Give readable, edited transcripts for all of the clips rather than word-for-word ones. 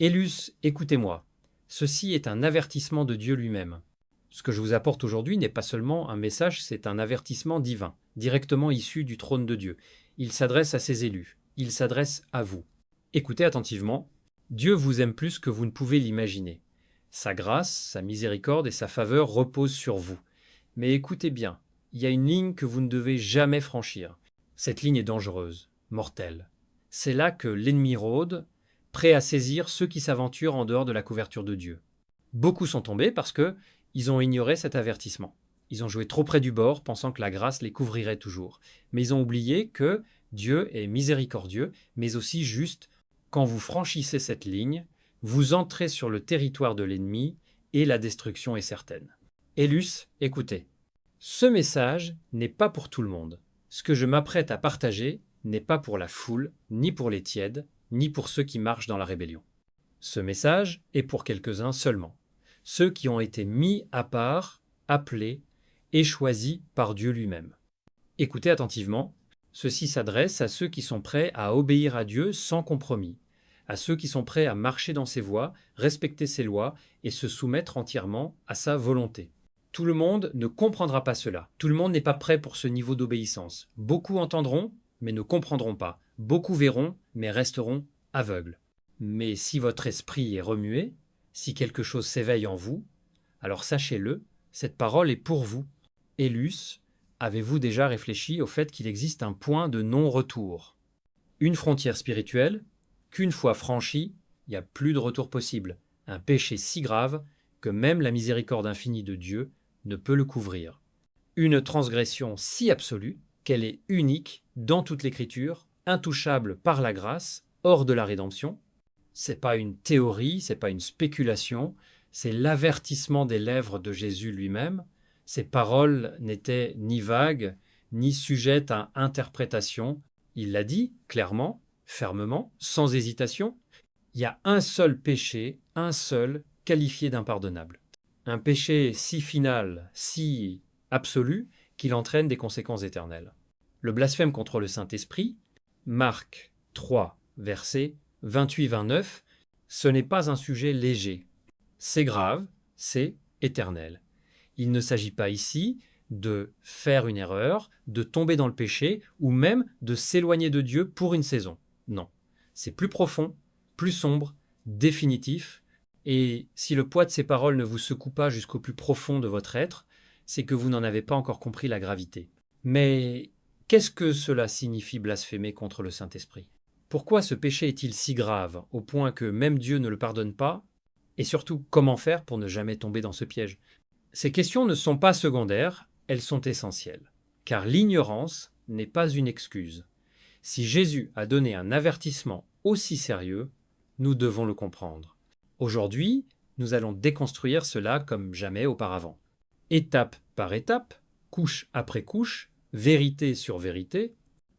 Élus, écoutez-moi. Ceci est un avertissement de Dieu lui-même. Ce que je vous apporte aujourd'hui n'est pas seulement un message, c'est un avertissement divin, directement issu du trône de Dieu. Il s'adresse à ses élus, il s'adresse à vous. Écoutez attentivement. Dieu vous aime plus que vous ne pouvez l'imaginer. Sa grâce, sa miséricorde et sa faveur reposent sur vous. Mais écoutez bien, il y a une ligne que vous ne devez jamais franchir. Cette ligne est dangereuse, mortelle. C'est là que l'ennemi rôde, prêt à saisir ceux qui s'aventurent en dehors de la couverture de Dieu. Beaucoup sont tombés parce que ils ont ignoré cet avertissement. Ils ont joué trop près du bord, pensant que la grâce les couvrirait toujours. Mais ils ont oublié que Dieu est miséricordieux, mais aussi juste. Quand vous franchissez cette ligne, vous entrez sur le territoire de l'ennemi et la destruction est certaine. Élus, écoutez. Ce message n'est pas pour tout le monde. Ce que je m'apprête à partager n'est pas pour la foule, ni pour les tièdes, ni pour ceux qui marchent dans la rébellion. Ce message est pour quelques-uns seulement. Ceux qui ont été mis à part, appelés et choisis par Dieu lui-même. Écoutez attentivement, ceci s'adresse à ceux qui sont prêts à obéir à Dieu sans compromis, à ceux qui sont prêts à marcher dans ses voies, respecter ses lois et se soumettre entièrement à sa volonté. Tout le monde ne comprendra pas cela. Tout le monde n'est pas prêt pour ce niveau d'obéissance. Beaucoup entendront, mais ne comprendront pas. Beaucoup verront, mais resteront aveugles. Mais si votre esprit est remué, si quelque chose s'éveille en vous, alors sachez-le, cette parole est pour vous. Élus, avez-vous déjà réfléchi au fait qu'il existe un point de non-retour? Une frontière spirituelle qu'une fois franchie, il n'y a plus de retour possible. Un péché si grave que même la miséricorde infinie de Dieu ne peut le couvrir. Une transgression si absolue qu'elle est unique dans toute l'Écriture, intouchable par la grâce, hors de la rédemption. C'est pas une théorie, c'est pas une spéculation, c'est l'avertissement des lèvres de Jésus lui-même. Ces paroles n'étaient ni vagues, ni sujettes à interprétation. Il l'a dit clairement, fermement, sans hésitation. Il y a un seul péché, un seul, qualifié d'impardonnable. Un péché si final, si absolu, qu'il entraîne des conséquences éternelles. Le blasphème contre le Saint-Esprit, Marc 3, versets 28-29, ce n'est pas un sujet léger. C'est grave, c'est éternel. Il ne s'agit pas ici de faire une erreur, de tomber dans le péché ou même de s'éloigner de Dieu pour une saison. Non, c'est plus profond, plus sombre, définitif. Et si le poids de ces paroles ne vous secoue pas jusqu'au plus profond de votre être, c'est que vous n'en avez pas encore compris la gravité. Mais qu'est-ce que cela signifie blasphémer contre le Saint-Esprit? Pourquoi ce péché est-il si grave, au point que même Dieu ne le pardonne pas? Et surtout, comment faire pour ne jamais tomber dans ce piège? Ces questions ne sont pas secondaires, elles sont essentielles. Car l'ignorance n'est pas une excuse. Si Jésus a donné un avertissement aussi sérieux, nous devons le comprendre. Aujourd'hui, nous allons déconstruire cela comme jamais auparavant. Étape par étape, couche après couche, vérité sur vérité,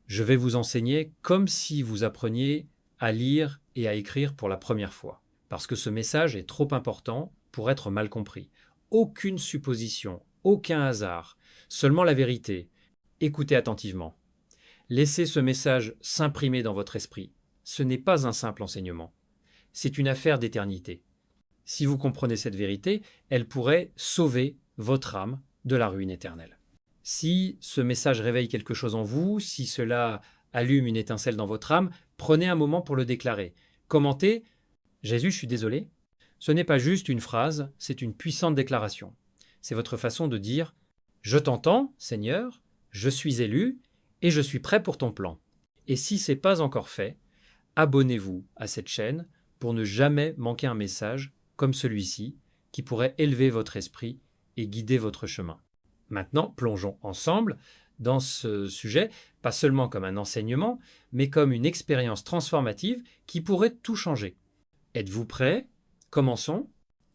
je vais vous enseigner comme si vous appreniez à lire et à écrire pour la première fois. Parce que ce message est trop important pour être mal compris. Aucune supposition, aucun hasard, seulement la vérité. Écoutez attentivement. Laissez ce message s'imprimer dans votre esprit. Ce n'est pas un simple enseignement. C'est une affaire d'éternité. Si vous comprenez cette vérité, elle pourrait sauver votre âme de la ruine éternelle. Si ce message réveille quelque chose en vous, si cela allume une étincelle dans votre âme, prenez un moment pour le déclarer. Commentez « Jésus, je suis désolé ». Ce n'est pas juste une phrase, c'est une puissante déclaration. C'est votre façon de dire « Je t'entends, Seigneur, je suis élu et je suis prêt pour ton plan ». Et si ce n'est pas encore fait, abonnez-vous à cette chaîne pour ne jamais manquer un message comme celui-ci qui pourrait élever votre esprit et guider votre chemin. Maintenant, plongeons ensemble dans ce sujet, pas seulement comme un enseignement, mais comme une expérience transformative qui pourrait tout changer. Êtes-vous prêts? Commençons.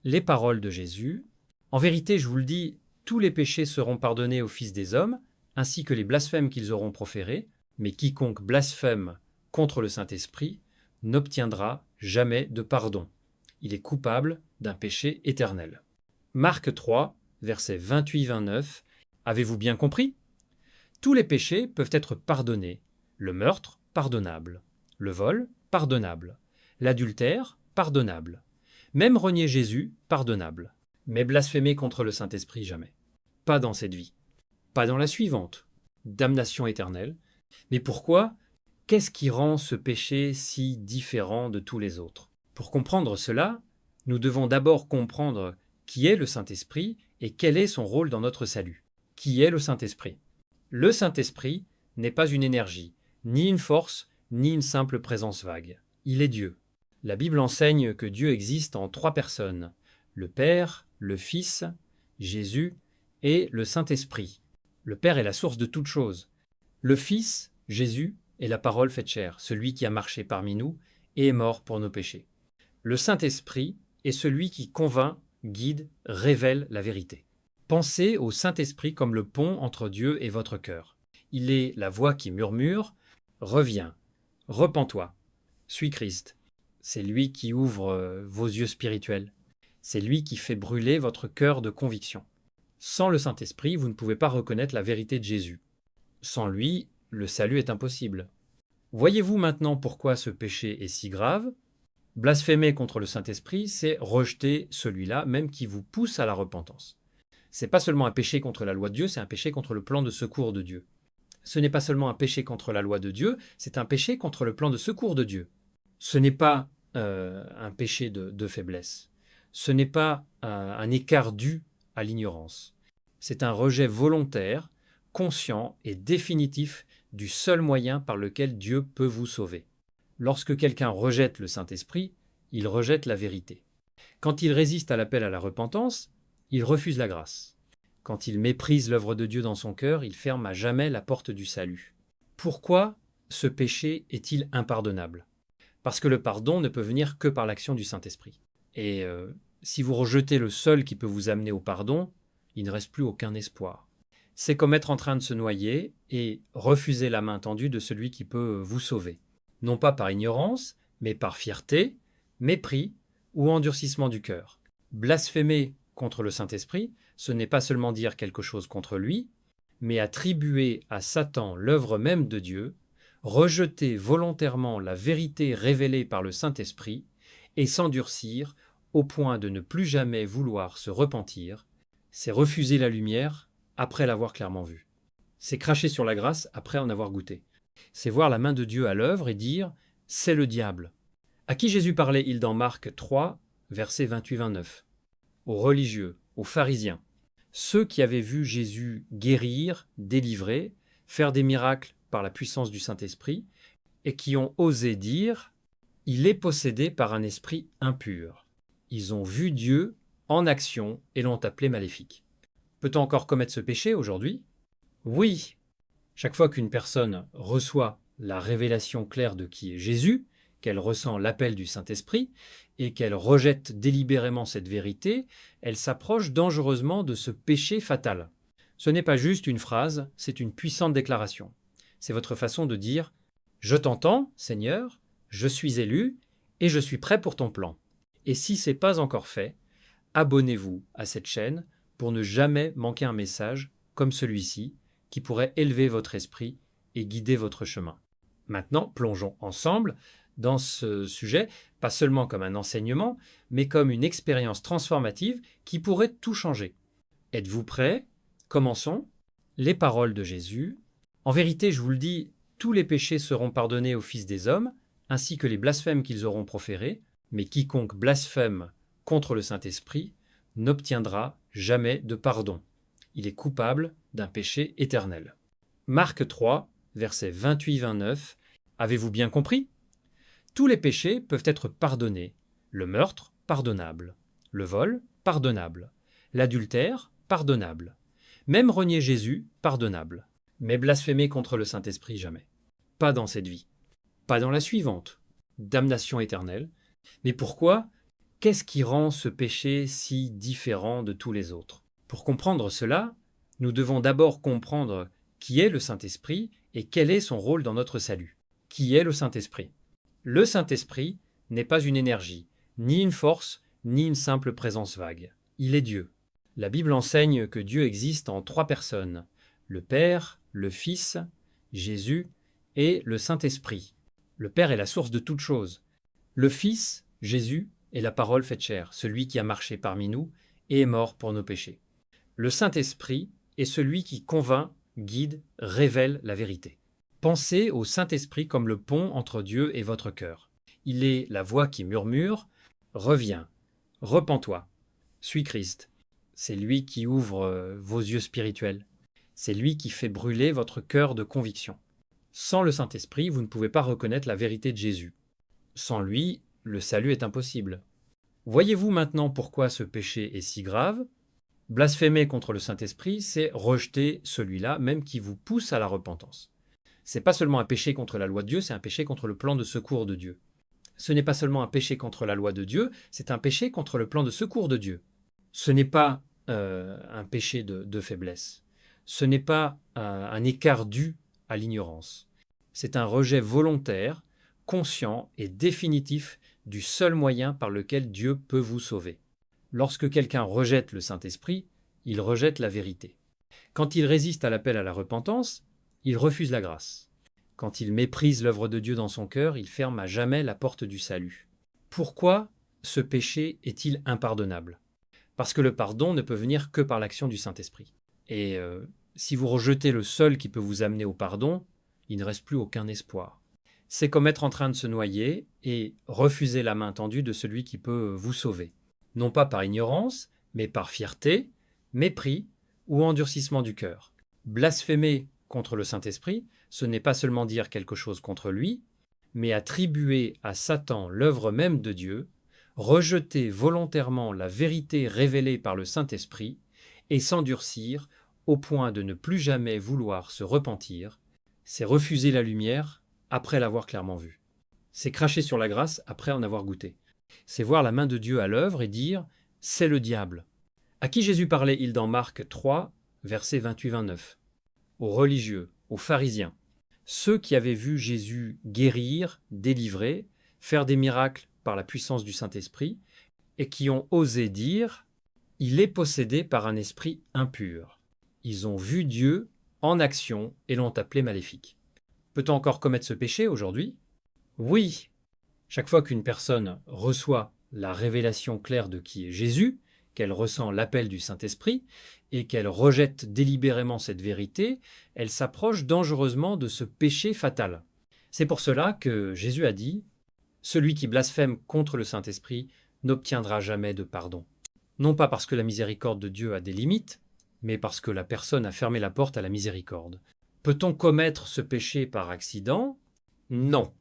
Les paroles de Jésus. En vérité, je vous le dis, tous les péchés seront pardonnés aux fils des hommes, ainsi que les blasphèmes qu'ils auront proférés, mais quiconque blasphème contre le Saint-Esprit n'obtiendra jamais de pardon. Il est coupable d'un péché éternel. Marc 3, versets 28-29. Avez-vous bien compris? Tous les péchés peuvent être pardonnés. Le meurtre, pardonnable. Le vol, pardonnable. L'adultère, pardonnable. Même renier Jésus, pardonnable. Mais blasphémer contre le Saint-Esprit, jamais. Pas dans cette vie. Pas dans la suivante. Damnation éternelle. Mais pourquoi? Qu'est-ce qui rend ce péché si différent de tous les autres? Pour comprendre cela, nous devons d'abord comprendre qui est le Saint-Esprit et quel est son rôle dans notre salut. Qui est le Saint-Esprit? Le Saint-Esprit n'est pas une énergie, ni une force, ni une simple présence vague. Il est Dieu. La Bible enseigne que Dieu existe en 3 personnes, le Père, le Fils, Jésus et le Saint-Esprit. Le Père est la source de toute chose. Le Fils, Jésus, est la parole faite chair, celui qui a marché parmi nous et est mort pour nos péchés. Le Saint-Esprit est celui qui convainc, guide, révèle la vérité. Pensez au Saint-Esprit comme le pont entre Dieu et votre cœur. Il est la voix qui murmure « Reviens, repens-toi, suis Christ ». C'est lui qui ouvre vos yeux spirituels. C'est lui qui fait brûler votre cœur de conviction. Sans le Saint-Esprit, vous ne pouvez pas reconnaître la vérité de Jésus. Sans lui, le salut est impossible. Voyez-vous maintenant pourquoi ce péché est si grave? Blasphémer contre le Saint-Esprit, c'est rejeter celui-là, même qui vous pousse à la repentance. C'est pas seulement un péché contre la loi de Dieu, c'est un péché contre le plan de secours de Dieu. Ce n'est pas seulement un péché contre la loi de Dieu, c'est un péché contre le plan de secours de Dieu. Ce n'est pas un péché de faiblesse. Ce n'est pas un écart dû à l'ignorance. C'est un rejet volontaire, conscient et définitif du seul moyen par lequel Dieu peut vous sauver. Lorsque quelqu'un rejette le Saint-Esprit, il rejette la vérité. Quand il résiste à l'appel à la repentance, il refuse la grâce. Quand il méprise l'œuvre de Dieu dans son cœur, il ferme à jamais la porte du salut. Pourquoi ce péché est-il impardonnable? Parce que le pardon ne peut venir que par l'action du Saint-Esprit. Et si vous rejetez le seul qui peut vous amener au pardon, il ne reste plus aucun espoir. C'est comme être en train de se noyer et refuser la main tendue de celui qui peut vous sauver. Non pas par ignorance, mais par fierté, mépris ou endurcissement du cœur. Blasphémer contre le Saint-Esprit, ce n'est pas seulement dire quelque chose contre lui, mais attribuer à Satan l'œuvre même de Dieu, rejeter volontairement la vérité révélée par le Saint-Esprit et s'endurcir au point de ne plus jamais vouloir se repentir, c'est refuser la lumière après l'avoir clairement vue. C'est cracher sur la grâce après en avoir goûté. C'est voir la main de Dieu à l'œuvre et dire « c'est le diable ». À qui Jésus parlait-il dans Marc 3, versets 28-29? Aux religieux, aux pharisiens. Ceux qui avaient vu Jésus guérir, délivrer, faire des miracles par la puissance du Saint-Esprit et qui ont osé dire « il est possédé par un esprit impur ». Ils ont vu Dieu en action et l'ont appelé maléfique. Peut-on encore commettre ce péché aujourd'hui? Oui. Chaque fois qu'une personne reçoit la révélation claire de qui est Jésus, qu'elle ressent l'appel du Saint-Esprit et qu'elle rejette délibérément cette vérité, elle s'approche dangereusement de ce péché fatal. Ce n'est pas juste une phrase, c'est une puissante déclaration. C'est votre façon de dire « Je t'entends, Seigneur, je suis élu et je suis prêt pour ton plan. » Et si ce n'est pas encore fait, abonnez-vous à cette chaîne pour ne jamais manquer un message comme celui-ci qui pourrait élever votre esprit et guider votre chemin. Maintenant, plongeons ensemble dans ce sujet, pas seulement comme un enseignement, mais comme une expérience transformative qui pourrait tout changer. Êtes-vous prêts? Commençons. Les paroles de Jésus. En vérité, je vous le dis, tous les péchés seront pardonnés aux fils des hommes, ainsi que les blasphèmes qu'ils auront proférés, mais quiconque blasphème contre le Saint-Esprit n'obtiendra jamais de pardon. Il est coupable d'un péché éternel. Marc 3, versets 28-29. Avez-vous bien compris? Tous les péchés peuvent être pardonnés. Le meurtre, pardonnable. Le vol, pardonnable. L'adultère, pardonnable. Même renier Jésus, pardonnable. Mais blasphémer contre le Saint-Esprit, jamais. Pas dans cette vie. Pas dans la suivante. Damnation éternelle. Mais pourquoi? Qu'est-ce qui rend ce péché si différent de tous les autres? Pour comprendre cela, nous devons d'abord comprendre qui est le Saint-Esprit et quel est son rôle dans notre salut. Qui est le Saint-Esprit? Le Saint-Esprit n'est pas une énergie, ni une force, ni une simple présence vague. Il est Dieu. La Bible enseigne que Dieu existe en 3 personnes, le Père, le Fils, Jésus et le Saint-Esprit. Le Père est la source de toute chose. Le Fils Jésus est la parole faite chair, celui qui a marché parmi nous et est mort pour nos péchés. Le Saint-Esprit est celui qui convainc, guide, révèle la vérité. Pensez au Saint-Esprit comme le pont entre Dieu et votre cœur. Il est la voix qui murmure « Reviens, repens-toi, suis Christ ». C'est lui qui ouvre vos yeux spirituels. C'est lui qui fait brûler votre cœur de conviction. Sans le Saint-Esprit, vous ne pouvez pas reconnaître la vérité de Jésus. Sans lui, le salut est impossible. Voyez-vous maintenant pourquoi ce péché est si grave ? Blasphémer contre le Saint-Esprit, c'est rejeter celui-là, même qui vous pousse à la repentance. C'est pas seulement un péché contre la loi de Dieu, c'est un péché contre le plan de secours de Dieu. Ce n'est pas seulement un péché contre la loi de Dieu, c'est un péché contre le plan de secours de Dieu. Ce n'est pas un péché de faiblesse. Ce n'est pas un écart dû à l'ignorance. C'est un rejet volontaire, conscient et définitif du seul moyen par lequel Dieu peut vous sauver. Lorsque quelqu'un rejette le Saint-Esprit, il rejette la vérité. Quand il résiste à l'appel à la repentance, il refuse la grâce. Quand il méprise l'œuvre de Dieu dans son cœur, il ferme à jamais la porte du salut. Pourquoi ce péché est-il impardonnable ? Parce que le pardon ne peut venir que par l'action du Saint-Esprit. Et si vous rejetez le seul qui peut vous amener au pardon, il ne reste plus aucun espoir. C'est comme être en train de se noyer et refuser la main tendue de celui qui peut vous sauver. Non pas par ignorance, mais par fierté, mépris ou endurcissement du cœur. Blasphémer contre le Saint-Esprit, ce n'est pas seulement dire quelque chose contre lui, mais attribuer à Satan l'œuvre même de Dieu, rejeter volontairement la vérité révélée par le Saint-Esprit et s'endurcir au point de ne plus jamais vouloir se repentir, c'est refuser la lumière après l'avoir clairement vue. C'est cracher sur la grâce après en avoir goûté. C'est voir la main de Dieu à l'œuvre et dire « c'est le diable ». À qui Jésus parlait-il dans Marc 3, versets 28-29 ? Aux religieux, aux pharisiens. Ceux qui avaient vu Jésus guérir, délivrer, faire des miracles par la puissance du Saint-Esprit et qui ont osé dire « il est possédé par un esprit impur ». Ils ont vu Dieu en action et l'ont appelé maléfique. Peut-on encore commettre ce péché aujourd'hui ? Oui. Chaque fois qu'une personne reçoit la révélation claire de qui est Jésus, qu'elle ressent l'appel du Saint-Esprit et qu'elle rejette délibérément cette vérité, elle s'approche dangereusement de ce péché fatal. C'est pour cela que Jésus a dit « Celui qui blasphème contre le Saint-Esprit n'obtiendra jamais de pardon ». Non pas parce que la miséricorde de Dieu a des limites, mais parce que la personne a fermé la porte à la miséricorde. Peut-on commettre ce péché par accident ? Non.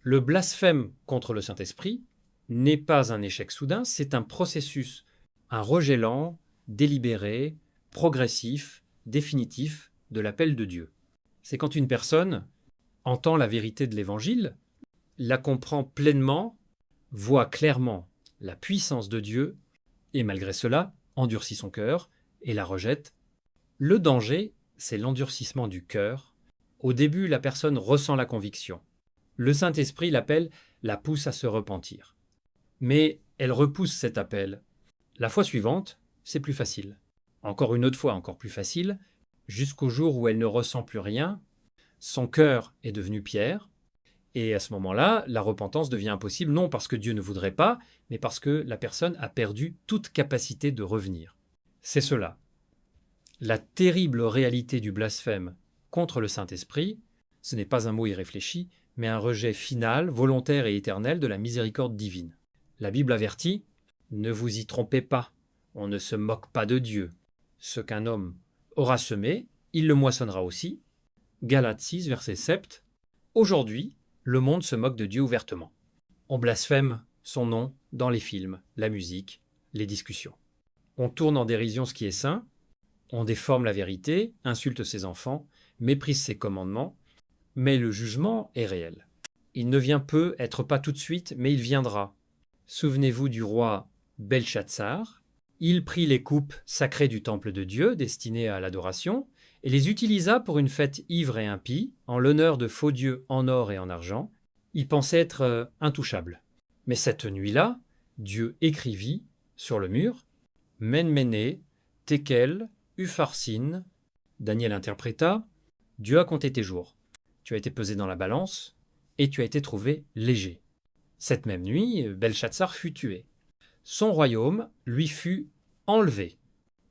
Le blasphème contre le Saint-Esprit n'est pas un échec soudain, c'est un processus, un rejet lent, délibéré, progressif, définitif de l'appel de Dieu. C'est quand une personne entend la vérité de l'Évangile, la comprend pleinement, voit clairement la puissance de Dieu, et malgré cela, endurcit son cœur et la rejette. Le danger, c'est l'endurcissement du cœur. Au début, la personne ressent la conviction. Le Saint-Esprit l'appelle, la pousse à se repentir. Mais elle repousse cet appel. La fois suivante, c'est plus facile. Encore une autre fois, encore plus facile, jusqu'au jour où elle ne ressent plus rien, son cœur est devenu pierre, et à ce moment-là, la repentance devient impossible, non parce que Dieu ne voudrait pas, mais parce que la personne a perdu toute capacité de revenir. C'est cela. La terrible réalité du blasphème contre le Saint-Esprit, ce n'est pas un mot irréfléchi, mais un rejet final, volontaire et éternel de la miséricorde divine. La Bible avertit « Ne vous y trompez pas, on ne se moque pas de Dieu. Ce qu'un homme aura semé, il le moissonnera aussi. » Galates 6, verset 7. Aujourd'hui, le monde se moque de Dieu ouvertement. On blasphème son nom dans les films, la musique, les discussions. On tourne en dérision ce qui est saint, on déforme la vérité, insulte ses enfants, méprise ses commandements, mais le jugement est réel. Il ne vient peut-être pas tout de suite, mais il viendra. Souvenez-vous du roi Belshazzar. Il prit les coupes sacrées du temple de Dieu, destinées à l'adoration, et les utilisa pour une fête ivre et impie, en l'honneur de faux dieux en or et en argent. Il pensait être intouchable. Mais cette nuit-là, Dieu écrivit sur le mur « Menméné, Tekel, Upharsin ». Daniel interpréta « Dieu a compté tes jours. Tu as été pesé dans la balance et tu as été trouvé léger. » Cette même nuit, Belshazzar fut tué. Son royaume lui fut enlevé.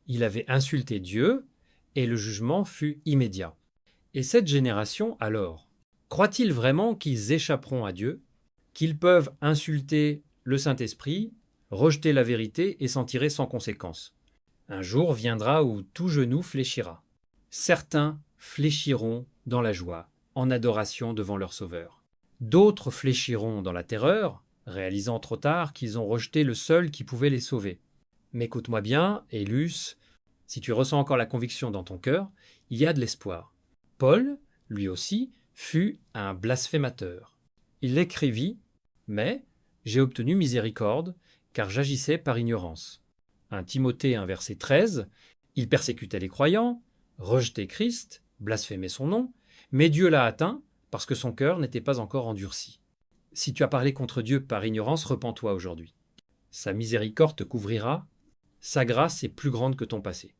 Il avait insulté Dieu, et le jugement fut immédiat. Et cette génération, alors, croit-il vraiment qu'ils échapperont à Dieu, qu'ils peuvent insulter le Saint-Esprit, rejeter la vérité et s'en tirer sans conséquence? Un jour viendra où tout genou fléchira. Certains fléchiront dans la joie, en adoration devant leur Sauveur. D'autres fléchiront dans la terreur, réalisant trop tard qu'ils ont rejeté le seul qui pouvait les sauver. Mais écoute-moi bien, Élus, si tu ressens encore la conviction dans ton cœur, il y a de l'espoir. Paul, lui aussi, fut un blasphémateur. Il écrivit « Mais j'ai obtenu miséricorde, car j'agissais par ignorance. » 1 Timothée 1 verset 13, il persécutait les croyants, rejetait Christ, blasphémait son nom, mais Dieu l'a atteint parce que son cœur n'était pas encore endurci. Si tu as parlé contre Dieu par ignorance, repens-toi aujourd'hui. Sa miséricorde te couvrira, sa grâce est plus grande que ton passé.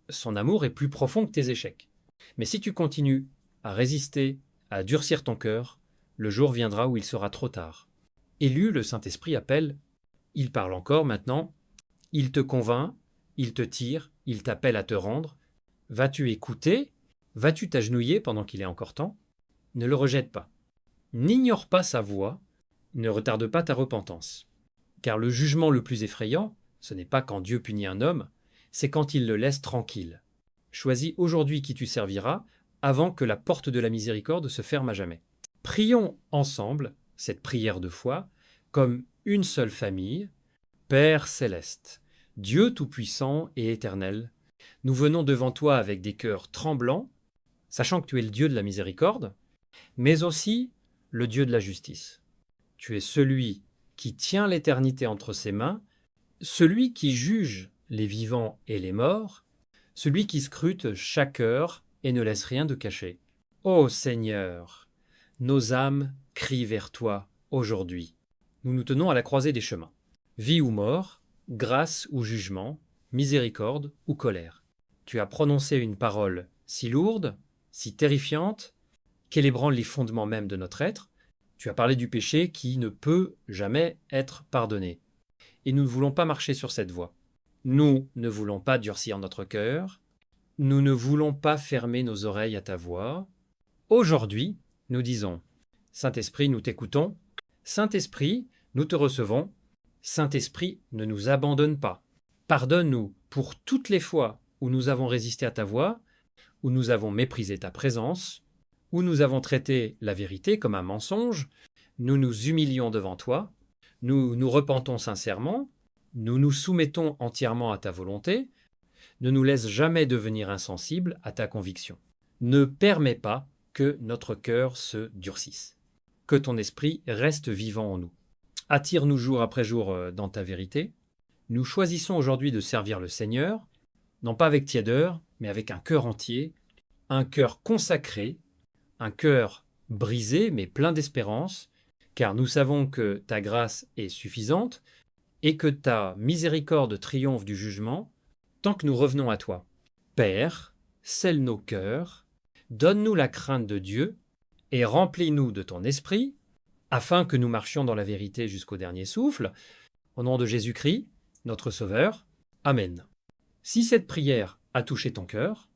Son amour est plus profond que tes échecs. Mais si tu continues à résister, à durcir ton cœur, le jour viendra où il sera trop tard. Élu, le Saint-Esprit appelle, il parle encore maintenant, il te convainc, il te tire, il t'appelle à te rendre. Vas-tu écouter? Vas-tu t'agenouiller pendant qu'il est encore temps? Ne le rejette pas. N'ignore pas sa voix, ne retarde pas ta repentance. Car le jugement le plus effrayant, ce n'est pas quand Dieu punit un homme, c'est quand il le laisse tranquille. Choisis aujourd'hui qui tu serviras avant que la porte de la miséricorde se ferme à jamais. Prions ensemble cette prière de foi comme une seule famille. Père céleste, Dieu tout-puissant et éternel, nous venons devant toi avec des cœurs tremblants, sachant que tu es le Dieu de la miséricorde, mais aussi le Dieu de la justice. Tu es celui qui tient l'éternité entre ses mains, celui qui juge les vivants et les morts, celui qui scrute chaque cœur et ne laisse rien de caché. Ô Seigneur, nos âmes crient vers toi aujourd'hui. Nous nous tenons à la croisée des chemins. Vie ou mort, grâce ou jugement, miséricorde ou colère. Tu as prononcé une parole si lourde, si terrifiante, qu'elle ébranle les fondements même de notre être. Tu as parlé du péché qui ne peut jamais être pardonné. Et nous ne voulons pas marcher sur cette voie. Nous ne voulons pas durcir notre cœur. Nous ne voulons pas fermer nos oreilles à ta voix. Aujourd'hui, nous disons, Saint-Esprit, nous t'écoutons. Saint-Esprit, nous te recevons. Saint-Esprit, ne nous abandonne pas. Pardonne-nous pour toutes les fois où nous avons résisté à ta voix, où nous avons méprisé ta présence, où nous avons traité la vérité comme un mensonge. Nous nous humilions devant toi, nous nous repentons sincèrement, nous nous soumettons entièrement à ta volonté. Ne nous laisse jamais devenir insensibles à ta conviction. Ne permets pas que notre cœur se durcisse. Que ton esprit reste vivant en nous. Attire-nous jour après jour dans ta vérité. Nous choisissons aujourd'hui de servir le Seigneur, non pas avec tiédeur, mais avec un cœur entier, un cœur consacré, un cœur brisé mais plein d'espérance, car nous savons que ta grâce est suffisante et que ta miséricorde triomphe du jugement, tant que nous revenons à toi. Père, scelle nos cœurs, donne-nous la crainte de Dieu et remplis-nous de ton esprit, afin que nous marchions dans la vérité jusqu'au dernier souffle. Au nom de Jésus-Christ, notre Sauveur. Amen. Si cette prière a touché ton cœur,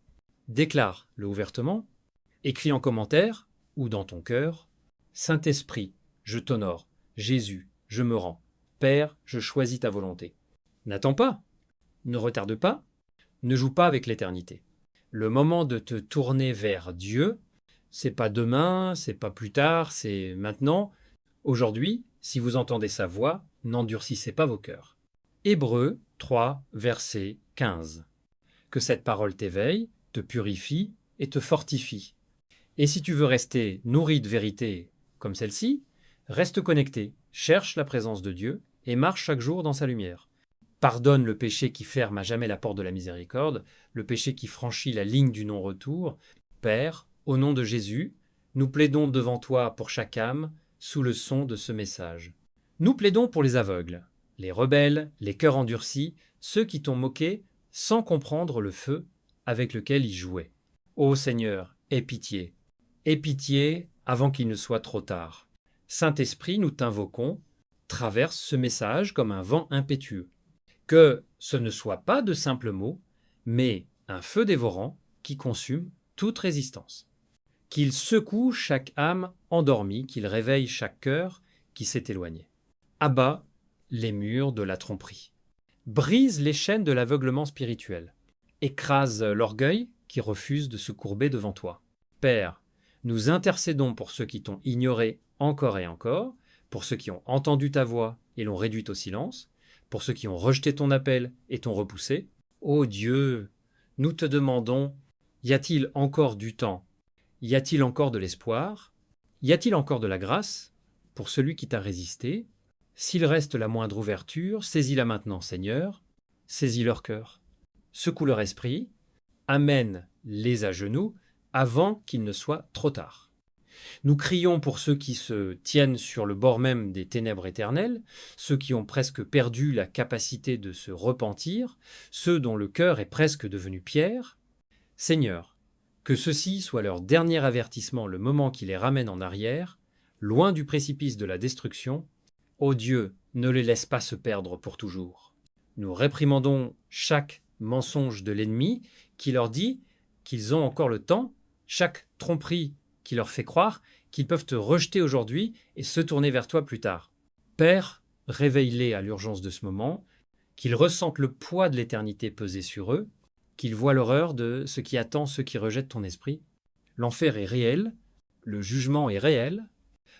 déclare-le ouvertement, écris en commentaire ou dans ton cœur, Saint-Esprit, je t'honore, Jésus, je me rends, Père, je choisis ta volonté. N'attends pas, ne retarde pas, ne joue pas avec l'éternité. Le moment de te tourner vers Dieu, c'est pas demain, c'est pas plus tard, c'est maintenant. Aujourd'hui, si vous entendez sa voix, n'endurcissez pas vos cœurs. Hébreux 3, verset 15. Que cette parole t'éveille, te purifie et te fortifie. Et si tu veux rester nourri de vérité comme celle-ci, reste connecté, cherche la présence de Dieu et marche chaque jour dans sa lumière. Pardonne le péché qui ferme à jamais la porte de la miséricorde, le péché qui franchit la ligne du non-retour. Père, au nom de Jésus, nous plaidons devant toi pour chaque âme, sous le son de ce message. Nous plaidons pour les aveugles, les rebelles, les cœurs endurcis, ceux qui t'ont moqué sans comprendre le feu avec lequel ils jouaient. Ô Seigneur, aie pitié avant qu'il ne soit trop tard. Saint-Esprit, nous t'invoquons, traverse ce message comme un vent impétueux. Que ce ne soit pas de simples mots, mais un feu dévorant qui consume toute résistance. Qu'il secoue chaque âme endormie, qu'il réveille chaque cœur qui s'est éloigné. Abat les murs de la tromperie. Brise les chaînes de l'aveuglement spirituel. Écrase l'orgueil qui refuse de se courber devant toi. Père, nous intercédons pour ceux qui t'ont ignoré encore et encore, pour ceux qui ont entendu ta voix et l'ont réduite au silence, pour ceux qui ont rejeté ton appel et t'ont repoussé. Ô Dieu, nous te demandons, y a-t-il encore du temps? Y a-t-il encore de l'espoir? Y a-t-il encore de la grâce pour celui qui t'a résisté? S'il reste la moindre ouverture, saisis-la maintenant, Seigneur, saisis leur cœur. Secoue leur esprit, amène-les à genoux avant qu'il ne soit trop tard. Nous crions pour ceux qui se tiennent sur le bord même des ténèbres éternelles, ceux qui ont presque perdu la capacité de se repentir, ceux dont le cœur est presque devenu pierre. Seigneur, que ceci soit leur dernier avertissement le moment qui les ramène en arrière, loin du précipice de la destruction. Ô Dieu, ne les laisse pas se perdre pour toujours. Nous réprimandons chaque mensonge de l'ennemi qui leur dit qu'ils ont encore le temps, chaque tromperie qui leur fait croire qu'ils peuvent te rejeter aujourd'hui et se tourner vers toi plus tard. Père, réveille-les à l'urgence de ce moment, qu'ils ressentent le poids de l'éternité peser sur eux, qu'ils voient l'horreur de ce qui attend ceux qui rejettent ton esprit. L'enfer est réel, le jugement est réel,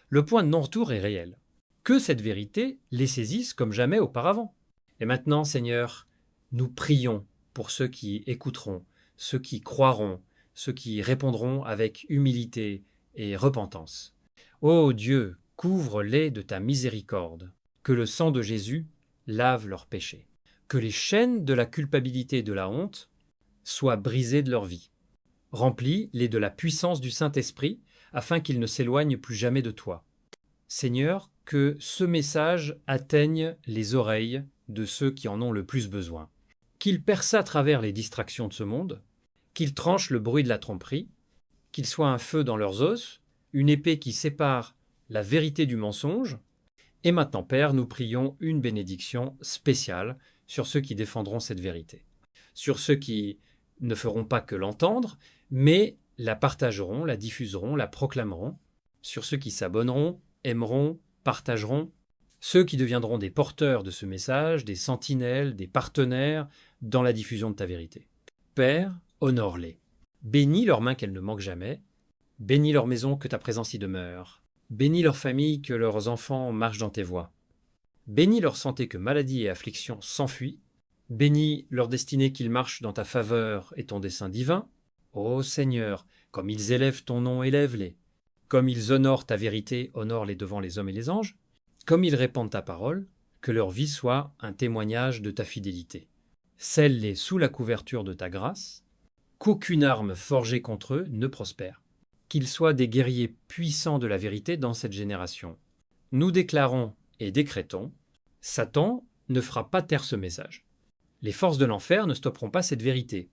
le point de non-retour est réel. Que cette vérité les saisisse comme jamais auparavant. Et maintenant, Seigneur, nous prions pour ceux qui écouteront, ceux qui croiront, ceux qui répondront avec humilité et repentance. Ô Dieu, couvre-les de ta miséricorde, que le sang de Jésus lave leurs péchés, que les chaînes de la culpabilité et de la honte soient brisées de leur vie. Remplis-les de la puissance du Saint-Esprit, afin qu'ils ne s'éloignent plus jamais de toi. Seigneur, que ce message atteigne les oreilles de ceux qui en ont le plus besoin. Qu'il perce à travers les distractions de ce monde, qu'il tranche le bruit de la tromperie, qu'il soit un feu dans leurs os, une épée qui sépare la vérité du mensonge. Et maintenant, Père, nous prions une bénédiction spéciale sur ceux qui défendront cette vérité, sur ceux qui ne feront pas que l'entendre, mais la partageront, la diffuseront, la proclameront, sur ceux qui s'abonneront, aimeront, partageront, ceux qui deviendront des porteurs de ce message, des sentinelles, des partenaires dans la diffusion de ta vérité. Père, honore-les. Bénis leurs mains qu'elles ne manquent jamais. Bénis leur maison, que ta présence y demeure. Bénis leur famille, que leurs enfants marchent dans tes voies. Bénis leur santé, que maladie et affliction s'enfuient. Bénis leur destinée, qu'ils marchent dans ta faveur et ton dessein divin. Ô Seigneur, comme ils élèvent ton nom, élève-les. Comme ils honorent ta vérité, honore-les devant les hommes et les anges. Comme ils répandent ta parole, que leur vie soit un témoignage de ta fidélité. Scelle-les sous la couverture de ta grâce, qu'aucune arme forgée contre eux ne prospère. Qu'ils soient des guerriers puissants de la vérité dans cette génération. Nous déclarons et décrétons, Satan ne fera pas taire ce message. Les forces de l'enfer ne stopperont pas cette vérité.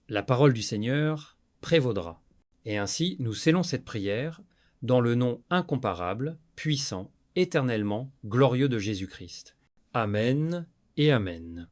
La parole du Seigneur prévaudra. Et ainsi, nous scellons cette prière dans le nom incomparable, puissant, éternellement glorieux de Jésus-Christ. Amen et Amen.